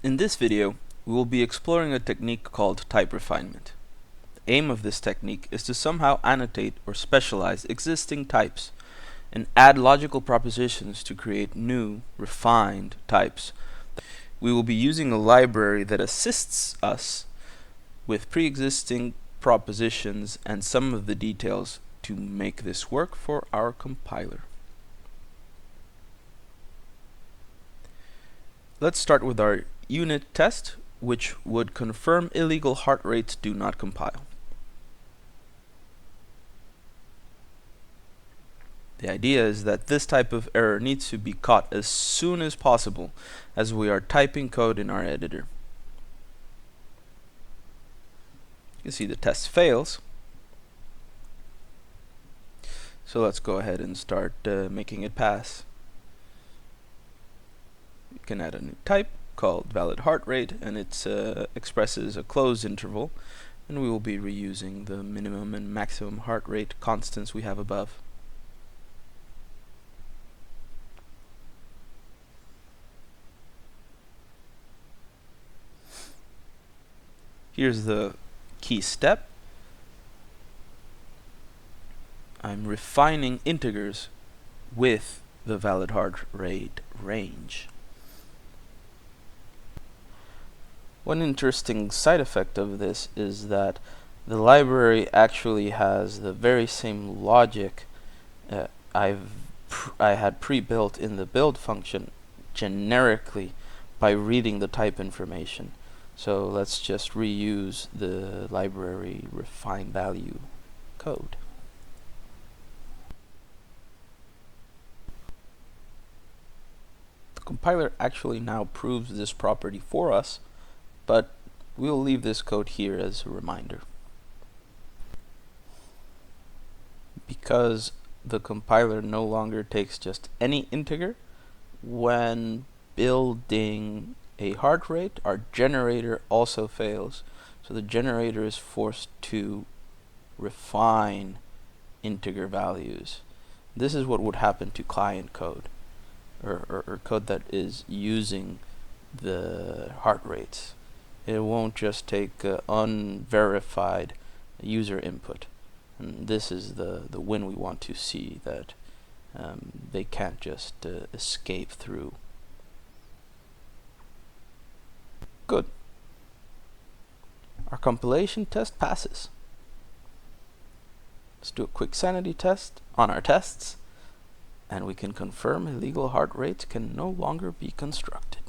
In this video, we will be exploring a technique called type refinement. The aim of this technique is to somehow annotate or specialize existing types and add logical propositions to create new, refined types. We will be using a library that assists us with pre-existing propositions and some of the details to make this work for our compiler. Let's start with our unit test, which would confirm illegal heart rates do not compile. The idea is that this type of error needs to be caught as soon as possible as we are typing code in our editor. You can see the test fails. So let's go ahead and start making it pass. You can add a new type called valid heart rate, and it expresses a closed interval, and we will be reusing the minimum and maximum heart rate constants we have above. Here's the key step. I'm refining integers with the valid heart rate range. One interesting side effect of this is that the library actually has the very same logic I had pre-built in the build function generically by reading the type information. So let's just reuse the library refine value code. The compiler actually now proves this property for us, but we'll leave this code here as a reminder. Because the compiler no longer takes just any integer, when building a heart rate, our generator also fails. So the generator is forced to refine integer values. This is what would happen to client code, or code that is using the heart rates. It won't just take unverified user input. And this is the win we want to see, that they can't just escape through. Good. Our compilation test passes. Let's do a quick sanity test on our tests, and we can confirm illegal heart rates can no longer be constructed.